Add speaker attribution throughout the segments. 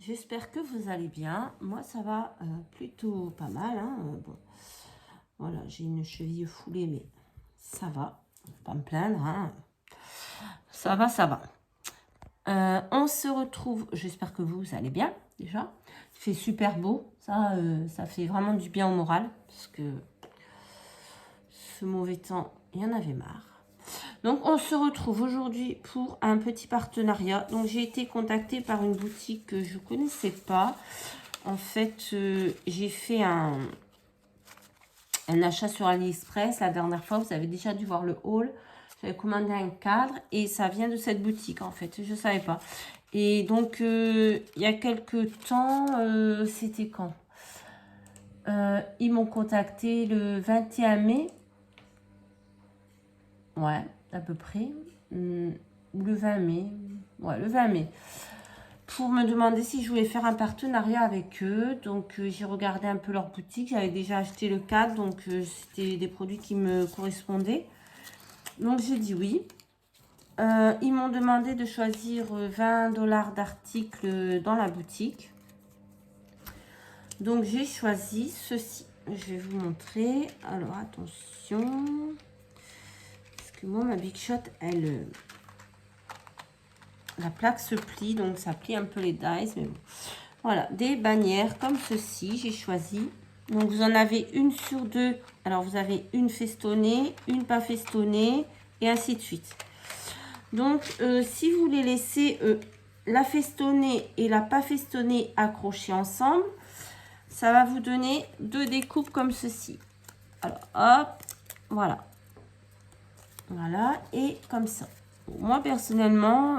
Speaker 1: j'espère que vous allez bien. Moi, ça va plutôt pas mal. Hein. Bon, voilà, j'ai une cheville foulée, mais ça va. Faut pas me plaindre. Hein. Ça va, ça va. On se retrouve. J'espère que vous allez bien déjà. Il fait super beau. Ça fait vraiment du bien au moral parce que ce mauvais temps, il y en avait marre. Donc, on se retrouve aujourd'hui pour un petit partenariat. Donc, j'ai été contactée par une boutique que je ne connaissais pas. En fait, j'ai fait un achat sur AliExpress. La dernière fois, vous avez déjà dû voir le haul. J'avais commandé un cadre et ça vient de cette boutique, en fait. Je ne savais pas. Et donc, il y a quelques temps, c'était quand ils m'ont contacté le 21 mai. Ouais, à peu près. Ou le 20 mai. Ouais, le 20 mai. Pour me demander si je voulais faire un partenariat avec eux. Donc, j'ai regardé un peu leur boutique. J'avais déjà acheté le cadre. Donc, c'était des produits qui me correspondaient. Donc, j'ai dit oui. Ils m'ont demandé de choisir 20 $ d'articles dans la boutique. Donc, j'ai choisi ceci. Je vais vous montrer. Alors, attention. Parce que moi, ma Big Shot, elle... la plaque se plie, donc ça plie un peu les dies. Mais bon. Voilà, des bannières comme ceci, j'ai choisi. Donc, vous en avez une sur deux. Alors, vous avez une festonnée, une pas festonnée, et ainsi de suite. Donc, si vous les laissez la festonnée et la pas festonnée accrochées ensemble, ça va vous donner deux découpes comme ceci. Alors, hop, voilà. Voilà, et comme ça. Moi, personnellement,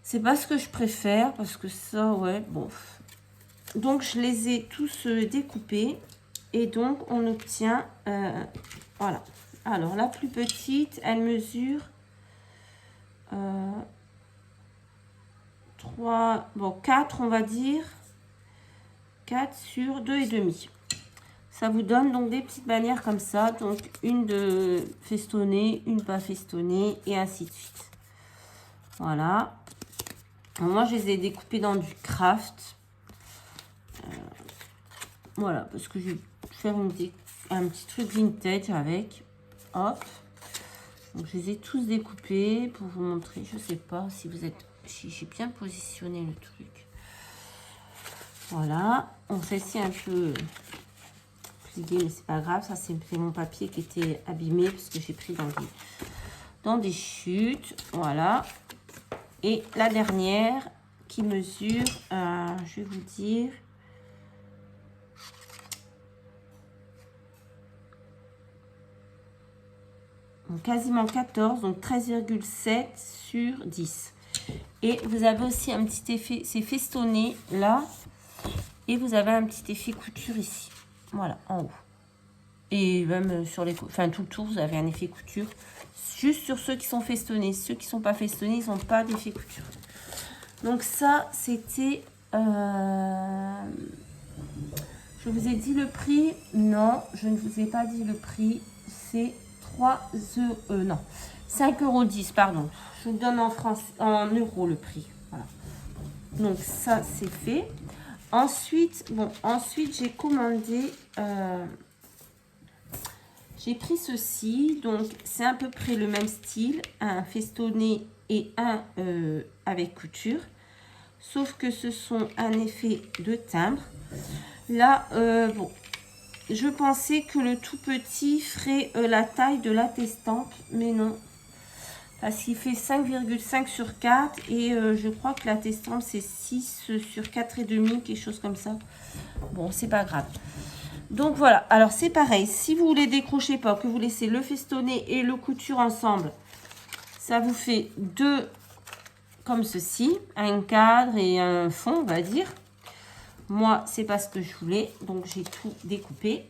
Speaker 1: c'est pas ce que je préfère, parce que ça, ouais, bon. Donc, je les ai tous découpés. Et donc, on obtient, voilà. Alors, la plus petite, elle mesure 3, bon, 4, on va dire. 4 sur 2,5. Ça vous donne donc des petites bannières comme ça. Donc, une de festonnée, une pas festonnée, et ainsi de suite. Voilà. Alors, moi, je les ai découpées dans du craft. Voilà, parce que je vais faire un petit truc vintage avec. Hop. Donc, je les ai tous découpés pour vous montrer. Je sais pas si vous êtes... Si j'ai bien positionné le truc. Voilà. On celle-ci un peu pliée, mais c'est pas grave. Ça, c'est mon papier qui était abîmé parce que j'ai pris dans des chutes. Voilà. Et la dernière qui mesure, je vais vous dire... Donc, quasiment 14, donc 13,7 sur 10. Et vous avez aussi un petit effet, c'est festonné là. Et vous avez un petit effet couture ici. Voilà, en haut. Et même sur les... Enfin, tout le tour, vous avez un effet couture. Juste sur ceux qui sont festonnés. Ceux qui ne sont pas festonnés, ils n'ont pas d'effet couture. Donc ça, c'était... Je vous ai dit le prix. Non, je ne vous ai pas dit le prix. C'est 3 euros... non, 5,10 €, pardon. Je vous donne en euros le prix. Voilà. Donc ça, c'est fait. Ensuite, j'ai commandé... j'ai pris ceci. Donc, c'est à peu près le même style. Un festonné et un avec couture. Sauf que ce sont un effet de timbre. Là, bon... Je pensais que le tout petit ferait la taille de la testampe, mais non. Parce qu'il fait 5,5 sur 4 et je crois que la testampe c'est 6 sur 4,5, quelque chose comme ça. Bon, c'est pas grave. Donc voilà, alors c'est pareil. Si vous les décrochez pas, que vous laissez le festonné et le couture ensemble, ça vous fait deux comme ceci, un cadre et un fond, on va dire. Moi, c'est pas ce que je voulais, donc j'ai tout découpé.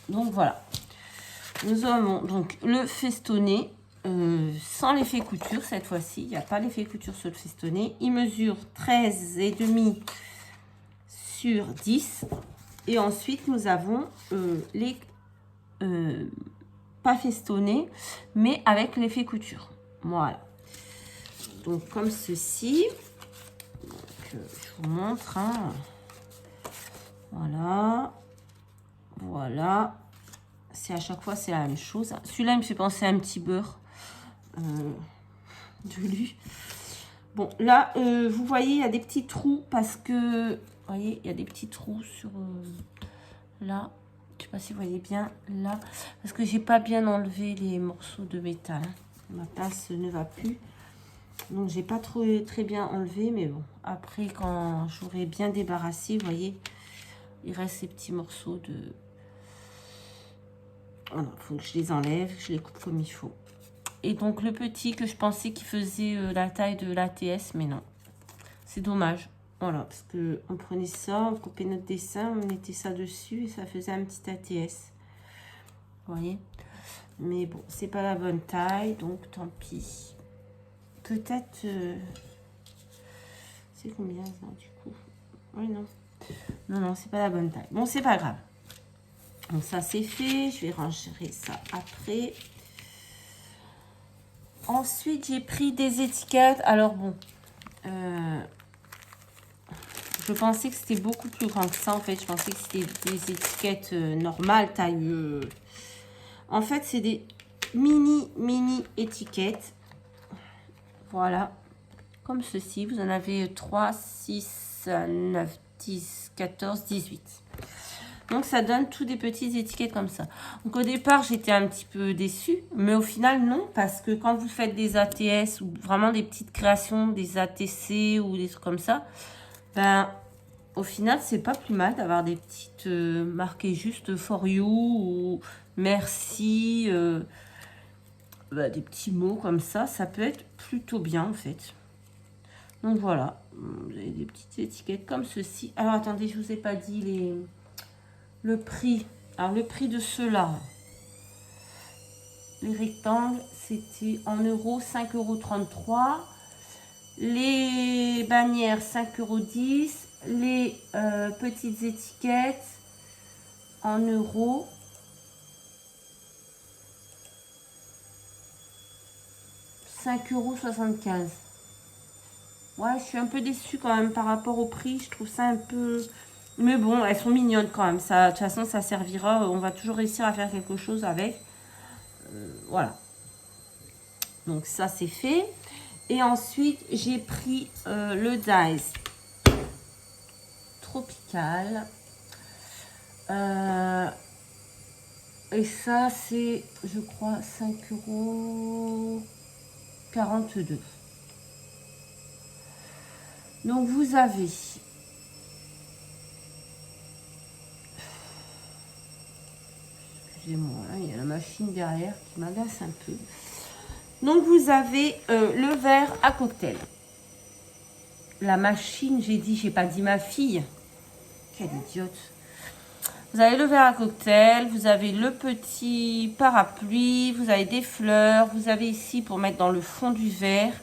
Speaker 1: Donc voilà. Nous avons donc le festonné sans l'effet couture cette fois-ci. Il n'y a pas l'effet couture sur le festonné. Il mesure 13,5 sur 10. Et ensuite, nous avons les pas festonnés, mais avec l'effet couture. Voilà. Donc comme ceci. Donc, je vous montre. Hein. Voilà. Voilà. C'est à chaque fois, c'est la même chose. Celui-là, il me fait penser à un petit beurre de lui. Bon, là, vous voyez, il y a des petits trous parce que... Vous voyez, il y a des petits trous sur... là. Je ne sais pas si vous voyez bien là. Parce que j'ai pas bien enlevé les morceaux de métal. Ma pince ne va plus. Donc, j'ai pas très bien enlevé. Mais bon, après, quand j'aurai bien débarrassé, vous voyez, il reste ces petits morceaux de... Voilà, il faut que je les enlève, que je les coupe comme il faut. Et donc, le petit que je pensais qu'il faisait la taille de l'ATS, mais non. C'est dommage. Voilà, parce qu'on prenait ça, on coupait notre dessin, on mettait ça dessus et ça faisait un petit ATS. Vous voyez? Mais bon, c'est pas la bonne taille, donc tant pis. Peut-être... c'est combien ça, du coup? Oui, non. Non, non, c'est pas la bonne taille. Bon, c'est pas grave. Donc ça, c'est fait. Je vais ranger ça après. Ensuite, j'ai pris des étiquettes. Alors, bon... je pensais que c'était beaucoup plus grand que ça, en fait. Je pensais que c'était des étiquettes normales, taille... En fait, c'est des mini étiquettes. Voilà. Comme ceci. Vous en avez 3, 6, 9, 10, 14, 18. Donc, ça donne tous des petites étiquettes comme ça. Donc, au départ, j'étais un petit peu déçue. Mais au final, non. Parce que quand vous faites des ATS ou vraiment des petites créations, des ATC ou des trucs comme ça... Ben, au final, c'est pas plus mal d'avoir des petites marquées juste for you ou merci, des petits mots comme ça. Ça peut être plutôt bien en fait. Donc voilà, vous avez des petites étiquettes comme ceci. Alors attendez, je vous ai pas dit le prix. Alors le prix de ceux-là, les rectangles, c'était en euros 5,33 €. Les bannières 5,10 €. Les petites étiquettes en euros. €5,75 €. Ouais, je suis un peu déçue quand même par rapport au prix. Je trouve ça un peu... Mais bon, elles sont mignonnes quand même. Ça, de toute façon, ça servira. On va toujours réussir à faire quelque chose avec. Voilà. Donc ça, c'est fait. Et ensuite, j'ai pris le Dies Tropical. Et ça, c'est, je crois, 5,42 €. Donc, vous avez... Excusez-moi, hein, il y a la machine derrière qui m'agace un peu. Donc, vous avez le verre à cocktail. La machine, j'ai pas dit ma fille. Quelle idiote. Vous avez le verre à cocktail, vous avez le petit parapluie, vous avez des fleurs, vous avez ici pour mettre dans le fond du verre.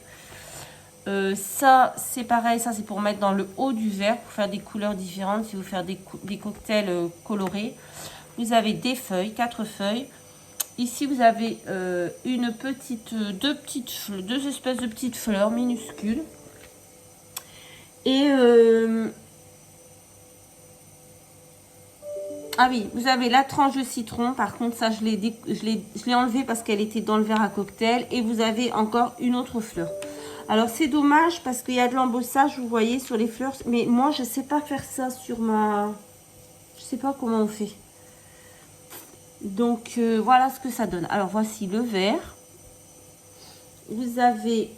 Speaker 1: Ça, c'est pareil, ça c'est pour mettre dans le haut du verre, pour faire des couleurs différentes, si vous faites des cocktails colorés. Vous avez des feuilles, 4 feuilles. Ici, vous avez deux espèces de petites fleurs minuscules. Et... ah oui, vous avez la tranche de citron. Par contre, ça, je l'ai enlevé parce qu'elle était dans le verre à cocktail. Et vous avez encore une autre fleur. Alors, c'est dommage parce qu'il y a de l'embossage, vous voyez, sur les fleurs. Mais moi, je ne sais pas faire ça sur ma... Je ne sais pas comment on fait. Donc, voilà ce que ça donne. Alors, voici le verre. Vous avez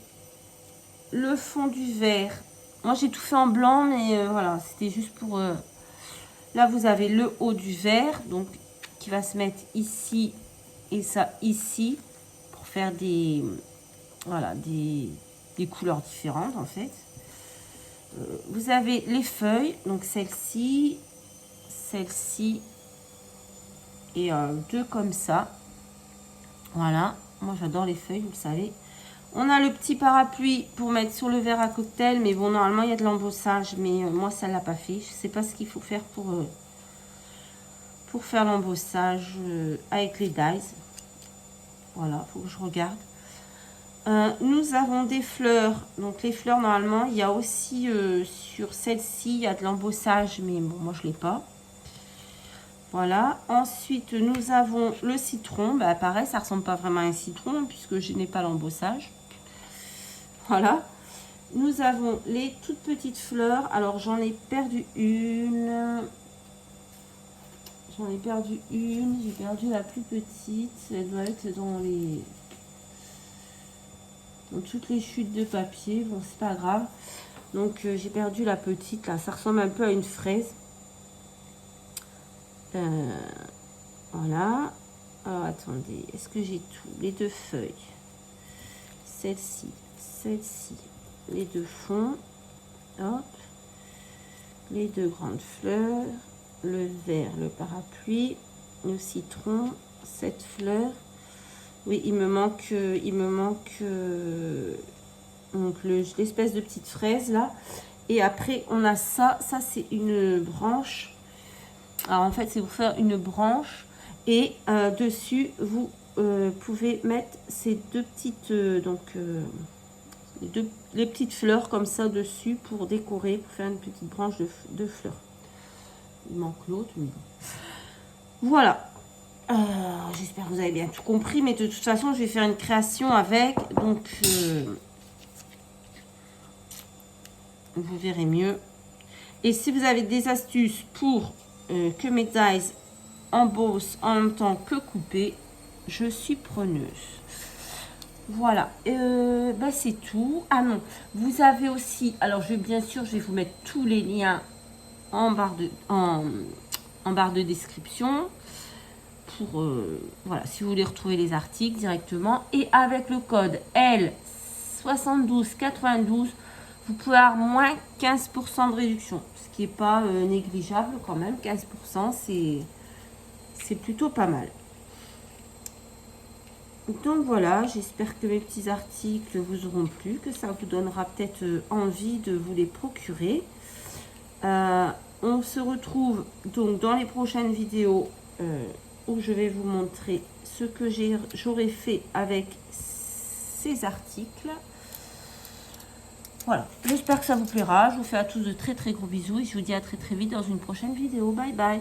Speaker 1: le fond du verre. Moi, j'ai tout fait en blanc, mais voilà, c'était juste pour... Là, vous avez le haut du verre, donc qui va se mettre ici et ça ici pour faire des... Voilà, des couleurs différentes en fait. Vous avez les feuilles, donc celle-ci et deux comme ça. Voilà, moi j'adore les feuilles, vous le savez. On a le petit parapluie pour mettre sur le verre à cocktail, mais bon, normalement il y a de l'embossage, mais moi ça ne l'a pas fait. Je ne sais pas ce qu'il faut faire pour faire l'embossage avec les dies. Voilà, il faut que je regarde. Nous avons des fleurs. Donc les fleurs, normalement, il y a aussi sur celle-ci, il y a de l'embossage, mais bon, moi je l'ai pas. Voilà. Ensuite, nous avons le citron. Bah, pareil, ça ressemble pas vraiment à un citron puisque je n'ai pas l'embossage. Voilà. Nous avons les toutes petites fleurs. Alors, j'en ai perdu une. J'ai perdu la plus petite. Elle doit être dans toutes les chutes de papier. Bon, c'est pas grave. Donc, j'ai perdu la petite. Là, ça ressemble un peu à une fraise. Voilà. Alors, attendez. Est-ce que j'ai tout? Les deux feuilles. Celle-ci. Les deux fonds. Hop. Les deux grandes fleurs. Le vert, le parapluie. Le citron. Cette fleur. Oui, il me manque donc l'espèce de petite fraise là. Et après, on a ça. Ça, c'est une branche. Alors, en fait, c'est pour faire une branche. Et dessus, vous pouvez mettre ces deux petites... les petites fleurs comme ça dessus pour décorer, pour faire une petite branche de fleurs. Il manque l'autre. Mais... Voilà. J'espère que vous avez bien tout compris. Mais de toute façon, je vais faire une création avec. Donc, vous verrez mieux. Et si vous avez des astuces pour que mes dies embossent en même temps que couper, je suis preneuse. Voilà, c'est tout. Ah non, vous avez aussi, alors bien sûr, je vais vous mettre tous les liens en barre de description pour, voilà, si vous voulez retrouver les articles directement. Et avec le code L7292, vous pouvez avoir moins 15% de réduction, ce qui n'est pas négligeable quand même. 15%, c'est plutôt pas mal. Donc voilà, j'espère que mes petits articles vous auront plu, que ça vous donnera peut-être envie de vous les procurer. On se retrouve donc dans les prochaines vidéos où je vais vous montrer ce que j'aurais fait avec ces articles. Voilà, j'espère que ça vous plaira. Je vous fais à tous de très très gros bisous et je vous dis à très très vite dans une prochaine vidéo. Bye bye.